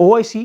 OIC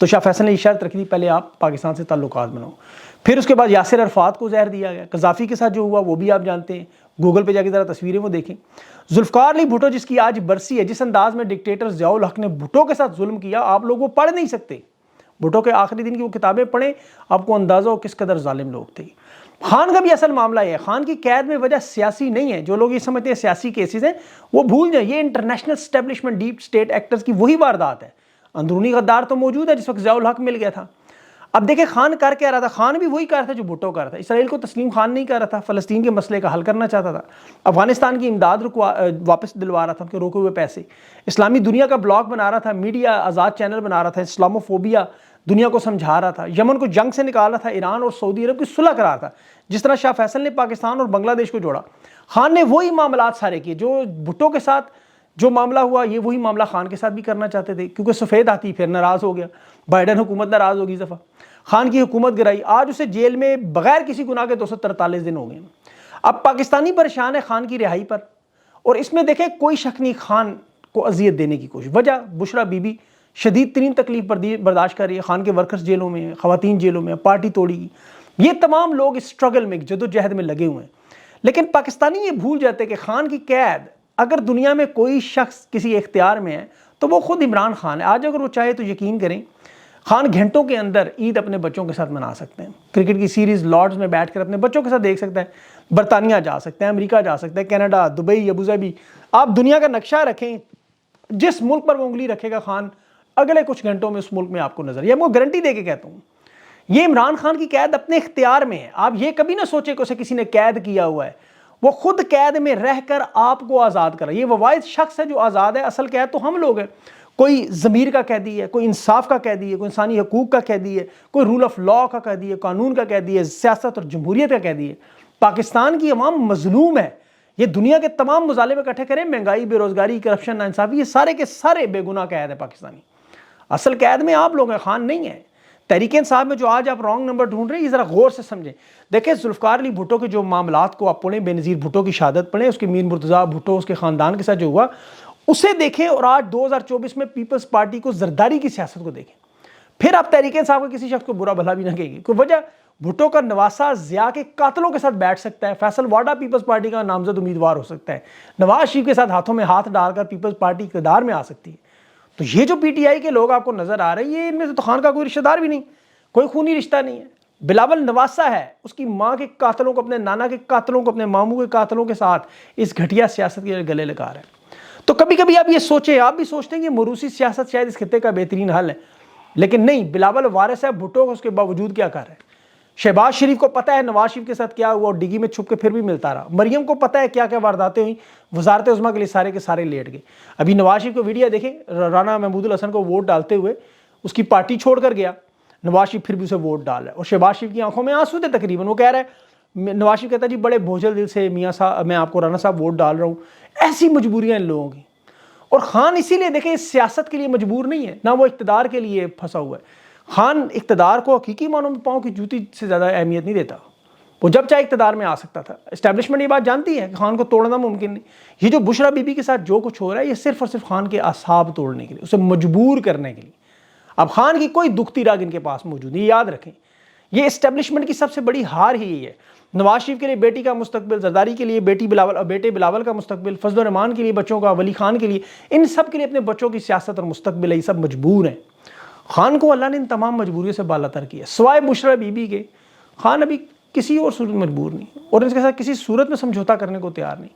تو شاہ فیصل نے یہ شرط رکھی تھی پہلے آپ پاکستان سے تعلقات بناؤ. پھر اس کے بعد یاسر عرفات کو زہر دیا گیا. قذافی کے ساتھ جو ہوا وہ بھی آپ جانتے ہیں, گوگل پہ جا کے ذرا تصویریں وہ دیکھیں. ذوالفقار علی بھٹو جس کی آج برسی ہے, جس انداز میں ڈکٹیٹر ضیاء الحق نے بھٹو کے ساتھ ظلم کیا, آپ لوگ وہ پڑھ نہیں سکتے. بھٹو کے آخری دن کی وہ کتابیں پڑھیں, آپ کو اندازہ ہو کس قدر ظالم لوگ تھے. خان کا بھی اصل معاملہ یہ ہے, خان کی قید میں وجہ سیاسی نہیں ہے. جو لوگ یہ سمجھتے ہیں سیاسی کیسز ہیں وہ بھول جائیں, یہ international establishment deep state actors کی وہی واردات ہے. اندرونی غدار تو موجود ہے جس وقت ضیاء الحق مل گیا تھا. اب دیکھیں خان کر کیا رہا تھا, خان بھی وہی کر رہا تھا جو بھٹو کر رہا تھا. اسرائیل کو تسلیم خان نہیں کر رہا تھا, فلسطین کے مسئلے کا حل کرنا چاہتا تھا, افغانستان کی امداد واپس دلوا رہا تھا کہ روکے ہوئے پیسے, اسلامی دنیا کا بلاک بنا رہا تھا, میڈیا آزاد چینل بنا رہا تھا, اسلاموفوبیا دنیا کو سمجھا رہا تھا, یمن کو جنگ سے نکال رہا تھا, ایران اور سعودی عرب کی صلح کرا رہا تھا. جس طرح شاہ فیصل نے پاکستان اور بنگلہ دیش کو جوڑا, خان نے وہی معاملات سارے کیے. جو بھٹو کے ساتھ جو معاملہ ہوا, یہ وہی معاملہ خان کے ساتھ بھی کرنا چاہتے تھے, کیونکہ سفید ہاتھی پھر ناراض ہو گیا, بائیڈن حکومت ناراض ہوگی. دفعہ خان کی حکومت گرائی, آج اسے جیل میں بغیر کسی گناہ کے 243 دن ہو گئے. اب پاکستانی پریشان ہے خان کی رہائی پر, اور اس میں دیکھیں کوئی شک نہیں خان کو اذیت دینے کی کوشش. وجہ بشرا بی بی شدید ترین تکلیف برداشت کر رہی ہے, خان کے ورکرز جیلوں میں ہیں, خواتین جیلوں میں ہیں, پارٹی توڑی گئی. یہ تمام لوگ اس اسٹرگل میں جدوجہد میں لگے ہوئے ہیں. لیکن پاکستانی یہ بھول جاتے ہیں کہ خان کی قید اگر دنیا میں کوئی شخص کسی اختیار میں ہے تو وہ خود عمران خان ہے. آج اگر وہ چاہے تو یقین کریں خان گھنٹوں کے اندر عید اپنے بچوں کے ساتھ منا سکتے ہیں, کرکٹ کی سیریز لارڈز میں بیٹھ کر اپنے بچوں کے ساتھ دیکھ سکتے ہیں, برطانیہ جا سکتے ہیں, امریکہ جا سکتے ہیں, کینیڈا, دبئی, ابوظہبی. آپ دنیا کا نقشہ رکھیں, جس ملک پر وہ انگلی رکھے گا خان اگلے کچھ گھنٹوں میں اس ملک میں آپ کو نظر, یہ میں گارنٹی دے کے کہتا ہوں. یہ عمران خان کی قید اپنے اختیار میں ہے. آپ یہ کبھی نہ سوچیں کہ اسے کسی نے قید کیا ہوا ہے, وہ خود قید میں رہ کر آپ کو آزاد کر رہا ہے. یہ وہ واحد شخص ہے جو آزاد ہے. اصل قید تو ہم لوگ ہیں. کوئی ضمیر کا قیدی ہے, کوئی انصاف کا قیدی ہے, کوئی انسانی حقوق کا قیدی ہے, کوئی رول آف لا کا قیدی ہے, قانون کا قیدی ہے, سیاست اور جمہوریت کا قیدی ہے. پاکستان کی عوام مظلوم ہے. یہ دنیا کے تمام مظالم اکٹھے کریں, مہنگائی, بے روزگاری, کرپشن, ناانصافی, یہ سارے کے سارے بے گناہ قید ہے پاکستانی. اصل قید میں آپ لوگ ہیں, خان نہیں ہے. تحریک انصاف میں جو آج آپ رانگ نمبر ڈھونڈ رہے ہیں, یہ ذرا غور سے سمجھیں. دیکھیں ذوالفقار علی بھٹو کے جو معاملات کو آپ پڑھیں, بے نظیر بھٹو کی شہادت پڑھیں, اس کے میر مرتضیٰ بھٹو اس کے خاندان کے ساتھ جو ہوا اسے دیکھیں, اور آج 2024 میں پیپلز پارٹی کو زرداری کی سیاست کو دیکھیں. پھر آپ تحریک انصاف کے کسی شخص کو برا بھلا بھی نہ کہیں گے. کوئی وجہ بھٹو کا نواسہ ضیاء کے قاتلوں کے ساتھ بیٹھ سکتا ہے, فیصل واڈا پیپلز پارٹی کا نامزد امیدوار ہو سکتا ہے, نواز شریف کے ساتھ ہاتھوں میں ہاتھ ڈال کر پیپلز پارٹی اقتدار میں آ سکتی ہے. تو یہ جو پی ٹی آئی کے لوگ آپ کو نظر آ رہے ہیں, یہ ان میں سے تو خان کا کوئی رشتہ دار بھی نہیں, کوئی خونی رشتہ نہیں ہے. بلاول نواسہ ہے, اس کی ماں کے قاتلوں کو, اپنے نانا کے قاتلوں کو, اپنے ماموں کے قاتلوں کے ساتھ اس گھٹیا سیاست کے گلے لگا رہا ہے. تو کبھی کبھی آپ یہ سوچیں, آپ بھی سوچتے ہیں کہ موروثی سیاست شاید اس خطے کا بہترین حل ہے, لیکن نہیں. بلاول وارث ہے بھٹو, اس کے باوجود کیا کر رہے ہیں. شہباز شریف کو پتہ ہے نواز شریف کے ساتھ کیا ہوا, اور ڈگی میں چھپ کے پھر بھی ملتا رہا. مریم کو پتہ ہے کیا کیا وارداتیں ہوئیں, وزارت عظمیٰ کے لیے سارے کے سارے لیٹ گئے. ابھی نواز شریف کو ویڈیو دیکھیں, رانا محمود الحسن کو ووٹ ڈالتے ہوئے اس کی پارٹی چھوڑ کر گیا, نواز شریف پھر بھی اسے ووٹ ڈال رہا ہے, اور شہباز شریف کی آنکھوں میں آنسو تھے تقریباً. وہ کہہ رہا ہے, نواز شریف کہتا ہے جی بڑے بوجھل دل سے میاں صاحب میں آپ کو رانا صاحب ووٹ ڈال رہا ہوں. ایسی مجبوریاں ان لوگوں کی. اور خان اسی لیے دیکھیں اس سیاست کے لیے مجبور نہیں ہے, نہ وہ اقتدار کے لیے پھنسا ہوا ہے. خان اقتدار کو حقیقی معنوں میں پاؤں کی جوتی سے زیادہ اہمیت نہیں دیتا. وہ جب چاہے اقتدار میں آ سکتا تھا. اسٹیبلشمنٹ یہ بات جانتی ہے کہ خان کو توڑنا ممکن نہیں. یہ جو بشرا بی بی کے ساتھ جو کچھ ہو رہا ہے, یہ صرف اور صرف خان کے اعصاب توڑنے کے لیے, اسے مجبور کرنے کے لیے. اب خان کی کوئی دکھتی راگ ان کے پاس موجود نہیں, یاد رکھیں. یہ اسٹیبلشمنٹ کی سب سے بڑی ہار ہی یہی ہے. نواز شریف کے لیے بیٹی کا مستقبل, زرداری کے لیے بیٹے بلاول کا مستقبل, فضل الرحمان کے لیے بچوں کا, ولی خان کے لیے, ان سب کے لیے اپنے بچوں کی سیاست اور مستقبل ہے. یہ سب مجبور ہیں. خان کو اللہ نے ان تمام مجبوریوں سے بالا تر کیا, سوائے بشرا بی بی کے. خان ابھی کسی اور صورت میں مجبور نہیں, اور ان کے ساتھ کسی صورت میں سمجھوتا کرنے کو تیار نہیں.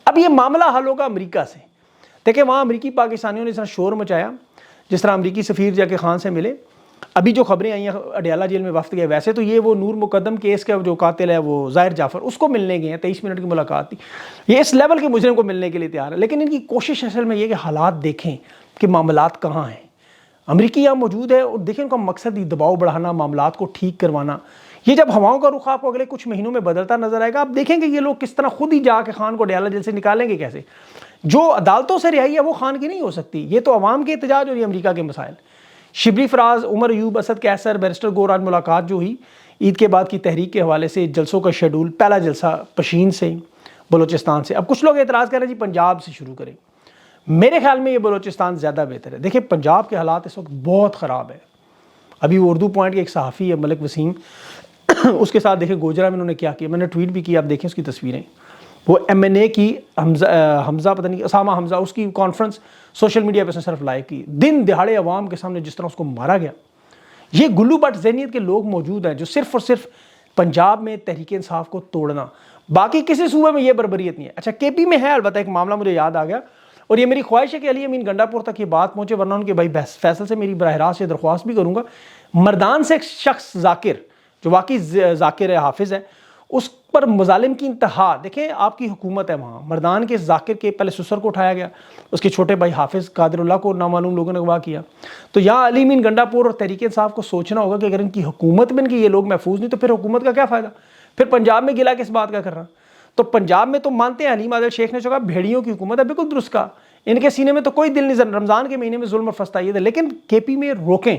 اب یہ معاملہ حل ہوگا امریکہ سے. دیکھیں وہاں امریکی پاکستانیوں نے اس طرح شور مچایا, جس طرح امریکی سفیر جا کے خان سے ملے. ابھی جو خبریں آئی ہیں اڈیالہ جیل میں وفد گئے, ویسے تو یہ وہ نور مقدم کیس کا جو قاتل ہے وہ ظاہر جعفر, اس کو ملنے گئے ہیں. 23 منٹ کی ملاقات تھی. یہ اس لیول کے مجرم کو ملنے کے لیے تیار ہے, لیکن ان کی کوشش اصل میں یہ کہ حالات دیکھیں کہ معاملات کہاں ہیں. امریکی یہاں موجود ہے, اور دیکھیں ان کا مقصد ہی دباؤ بڑھانا, معاملات کو ٹھیک کروانا. یہ جب ہواؤں کا رخ آپ کو اگلے کچھ مہینوں میں بدلتا نظر آئے گا, آپ دیکھیں کہ یہ لوگ کس طرح خود ہی جا کے خان کو اڈیالہ جیل سے نکالیں گے کیسے. جو عدالتوں سے رہائی ہے وہ خان کی نہیں ہو سکتی, یہ تو عوام کے احتجاج اور یہ امریکہ کے مسائل. شبلی فراز, عمر ایوب, اسد کیسر, بیرسٹر گور, آج ملاقات جو ہوئی عید کے بعد کی تحریک کے حوالے سے, جلسوں کا شیڈول. پہلا جلسہ پشین سے, بلوچستان سے. اب کچھ لوگ اعتراض کر رہے ہیں جی پنجاب سے شروع کریں. میرے خیال میں یہ بلوچستان زیادہ بہتر ہے. دیکھیں پنجاب کے حالات اس وقت بہت خراب ہے, ابھی وہ اردو پوائنٹ کے ایک صحافی ہے ملک وسیم، اس کے ساتھ دیکھیں گوجرا میں انہوں نے کیا کیا، میں نے ٹویٹ بھی کی، آپ دیکھیں اس کی تصویریں، وہ MNA کی حمزہ پتہ نہیں اسامہ حمزہ، اس کی کانفرنس سوشل میڈیا پہ اس نے صرف لائیو کی، دن دہاڑے عوام کے سامنے جس طرح اس کو مارا گیا۔ یہ گلو بٹ ذہنیت کے لوگ موجود ہیں جو صرف اور صرف پنجاب میں تحریک انصاف کو توڑنا، باقی کسی صوبے میں یہ بربریت نہیں ہے۔ اچھا KP میں ہے، البتہ ایک معاملہ مجھے یاد آ گیا، اور یہ میری خواہش ہے کہ علی امین گنڈا پور تک یہ بات پہنچے، ورنہ ان کے بھائی فیصل سے میری براہ راست یہ درخواست بھی کروں گا، مردان سے ایک شخص ذاکر جو واقعی ذاکر ہے، حافظ ہے، اس پر مظالم کی انتہا، دیکھیں آپ کی حکومت ہے وہاں، مردان کے ذاکر کے پہلے سسر کو اٹھایا گیا، اس کے چھوٹے بھائی حافظ قادر اللہ کو نامعلوم لوگوں نے اغوا کیا، تو یہاں علی امین گنڈا پور اور تحریک انصاف کو سوچنا ہوگا کہ اگر ان کی حکومت میں ان کے یہ لوگ محفوظ نہیں تو پھر حکومت کا کیا فائدہ، پھر پنجاب میں گلا کس بات کا کر رہا۔ تو پنجاب میں تو مانتے ہیں حلیم عادل شیخ نے کہا بھیڑیوں کی حکومت ہے، بالکل درست کہا، ان کے سینے میں تو کوئی دل نہیں، رمضان کے مہینے میں ظلم اور فسطائیت ہے، لیکن KP میں روکیں،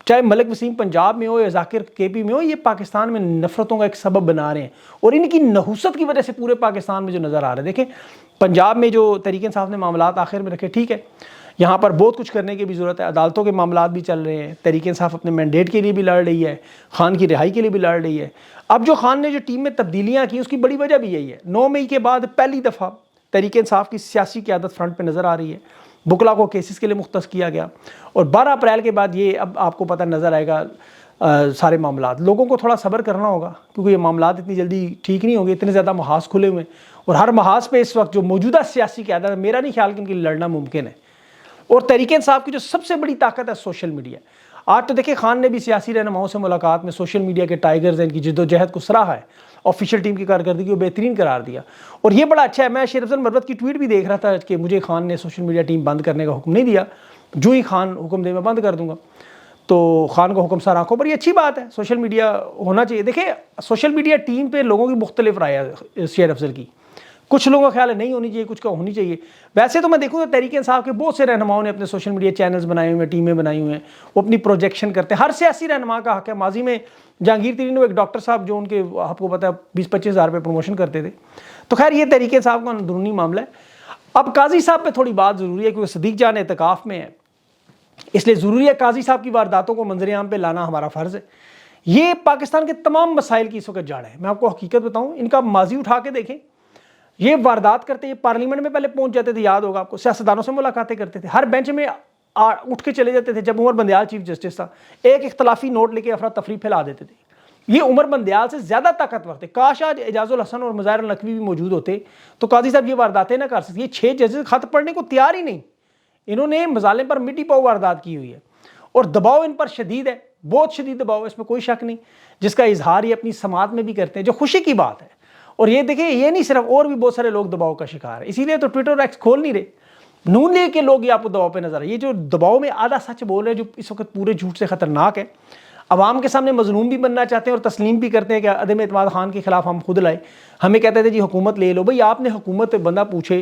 چاہے ملک وسیم پنجاب میں ہو یا ذاکر KP میں ہو، یہ پاکستان میں نفرتوں کا ایک سبب بنا رہے ہیں، اور ان کی نحوست کی وجہ سے پورے پاکستان میں جو نظر آ رہا ہے۔ دیکھیں پنجاب میں جو تحریک انصاف نے معاملات آخر میں رکھے، ٹھیک ہے، یہاں پر بہت کچھ کرنے کی بھی ضرورت ہے، عدالتوں کے معاملات بھی چل رہے ہیں، تحریک انصاف اپنے مینڈیٹ کے لیے بھی لڑ رہی ہے، خان کی رہائی کے لیے بھی لڑ رہی ہے۔ اب جو خان نے جو ٹیم میں تبدیلیاں کی اس کی بڑی وجہ بھی یہی ہے، 9 مئی کے بعد پہلی دفعہ تحریک انصاف کی سیاسی قیادت فرنٹ پہ نظر آ رہی ہے، بکلا کو کیسز کے لیے مختص کیا گیا، اور 12 اپریل کے بعد یہ اب آپ کو پتہ نظر آئے گا سارے معاملات۔ لوگوں کو تھوڑا صبر کرنا ہوگا کیونکہ یہ معاملات اتنی جلدی ٹھیک نہیں ہوں گے، اتنے زیادہ محاذ کھلے ہوئے ہیں، اور ہر محاذ پہ اس وقت جو موجودہ سیاسی قیادت ہے، میرا نہیں خیال کہ ان کی لڑنا ممکن ہے۔ اور تحریک انصاف کی جو سب سے بڑی طاقت ہے سوشل میڈیا۔ آج تو دیکھیں خان نے بھی سیاسی رہنماؤں سے ملاقات میں سوشل میڈیا کے ٹائیگرز ہیں، ان کی جد و جہد کو سراہا ہے، آفیشیل ٹیم کی کارکردگی کو بہترین قرار دیا، اور یہ بڑا اچھا ہے۔ میں شیر افضل مروت کی ٹویٹ بھی دیکھ رہا تھا کہ مجھے خان نے سوشل میڈیا ٹیم بند کرنے کا حکم نہیں دیا، جو ہی خان حکم دے میں بند کر دوں گا، تو خان کو حکم سر آنکھوں پر، یہ اچھی بات ہے، سوشل میڈیا ہونا چاہیے۔ دیکھیں سوشل میڈیا ٹیم پہ لوگوں کی مختلف رائے ہے شیر افضل کی، کچھ لوگوں کا خیال ہے نہیں ہونی چاہیے، کچھ کا ہونی چاہیے۔ ویسے تو میں دیکھوں تو تحریک انصاف کے بہت سے رہنماؤں نے اپنے سوشل میڈیا چینلز بنائے ہوئے ہیں، ٹیمیں بنائی ہوئے ہیں، وہ اپنی پروجیکشن کرتے ہیں، ہر سیاسی رہنما کا حق ہے۔ ماضی میں جہانگیر ترین ایک ڈاکٹر صاحب جو ان کے آپ کو پتہ ہے 20-25 ہزار روپے پروموشن کرتے تھے، تو خیر یہ تحریک انصاف کا اندرونی معاملہ ہے۔ اب قاضی صاحب پہ تھوڑی بات ضروری ہے کیونکہ صدیق جان اعتکاف میں ہے، اس لیے ضروری ہے قاضی صاحب کی وارداتوں کو منظر عام پہ لانا ہمارا فرض ہے۔ یہ پاکستان کے تمام مسائل کی اس وقت جڑ ہے، میں آپ کو حقیقت بتاؤں، ان کا ماضی اٹھا کے دیکھیں، یہ واردات کرتے، یہ پارلیمنٹ میں پہلے پہنچ جاتے تھے، یاد ہوگا آپ کو، سیاستدانوں سے ملاقاتیں کرتے تھے، ہر بینچ میں اٹھ کے چلے جاتے تھے۔ جب عمر بندیال چیف جسٹس تھا، ایک اختلافی نوٹ لے کے افراتفری پھیلا دیتے تھے۔ یہ عمر بندیال سے زیادہ طاقتور تھے، کاش آج اعجاز الحسن اور مظاہر النقوی بھی موجود ہوتے تو قاضی صاحب یہ وارداتیں نہ کر سکتے۔ یہ 6 ججز خط پڑھنے کو تیار ہی نہیں، انہوں نے مظالم پر مٹی پاؤ واردات کی ہوئی ہے، اور دباؤ ان پر شدید ہے، بہت شدید دباؤ ہے، اس میں کوئی شک نہیں، جس کا اظہار یہ اپنی سماعت میں بھی کرتے ہیں، جو خوشی کی بات ہے۔ اور یہ دیکھیں یہ نہیں صرف، اور بھی بہت سارے لوگ دباؤ کا شکار ہیں، اسی لیے تو ٹویٹر اور ایکس کھول نہیں رہے، نون لیگ کے لوگ یہ آپ کو دباؤ پہ نظر آئے، یہ جو دباؤ میں آدھا سچ بول رہے ہیں، جو اس وقت پورے جھوٹ سے خطرناک ہے، عوام کے سامنے مظلوم بھی بننا چاہتے ہیں اور تسلیم بھی کرتے ہیں کہ عدم اعتماد خان کے خلاف ہم خود لائے، ہمیں کہتے تھے جی حکومت لے لو، بھئی آپ نے حکومت بندہ پوچھے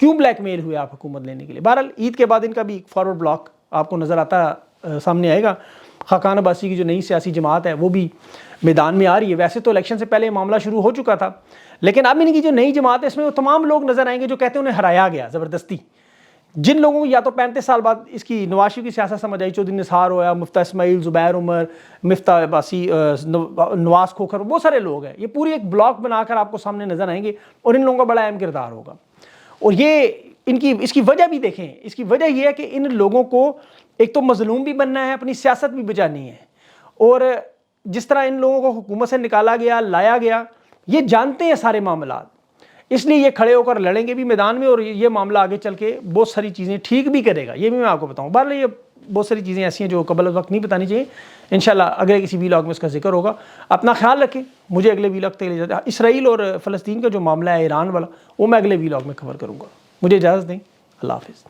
کیوں بلیک میل ہوئے آپ حکومت لینے کے لیے۔ بہرحال عید کے بعد ان کا بھی فارورڈ بلاک آپ کو نظر آتا سامنے آئے گا، خاقان عباسی کی جو نئی سیاسی جماعت ہے وہ بھی میدان میں آ رہی ہے۔ ویسے تو الیکشن سے پہلے معاملہ شروع ہو چکا تھا، لیکن اب ان کی جو نئی جماعت ہے اس میں وہ تمام لوگ نظر آئیں گے جو کہتے ہیں انہیں ہرایا گیا زبردستی، جن لوگوں کو یا تو 35 سال بعد اس کی نواز شریف کی سیاست سمجھ آئی، چودھری نثار ہوا، مفتاح اسماعیل، زبیر عمر، مفتاح عباسی، نواز کھوکھر، بہت سارے لوگ ہیں، یہ پوری ایک بلاک بنا کر آپ کو سامنے نظر آئیں گے، اور ان لوگوں کا بڑا اہم کردار ہوگا۔ اور یہ اس کی وجہ بھی دیکھیں، اس کی وجہ یہ ہے کہ ان لوگوں کو ایک تو مظلوم بھی بننا ہے، اپنی سیاست بھی بچانی ہے، اور جس طرح ان لوگوں کو حکومت سے نکالا گیا، لایا گیا، یہ جانتے ہیں سارے معاملات، اس لیے یہ کھڑے ہو کر لڑیں گے بھی میدان میں، اور یہ معاملہ آگے چل کے بہت ساری چیزیں ٹھیک بھی کرے گا، یہ بھی میں آپ کو بتاؤں۔ بہرحال یہ بہت ساری چیزیں ایسی ہیں جو قبل وقت نہیں بتانی چاہیے، انشاءاللہ اگلے کسی ویلاگ میں اس کا ذکر ہوگا۔ اپنا خیال رکھیں، مجھے اگلے ویلاگ تک لے جاتے ہیں، اسرائیل اور فلسطین کا جو معاملہ ہے ایران والا، وہ میں اگلے ویلاگ میں کور کروں گا۔ مجھے اجازت دیں، اللہ حافظ۔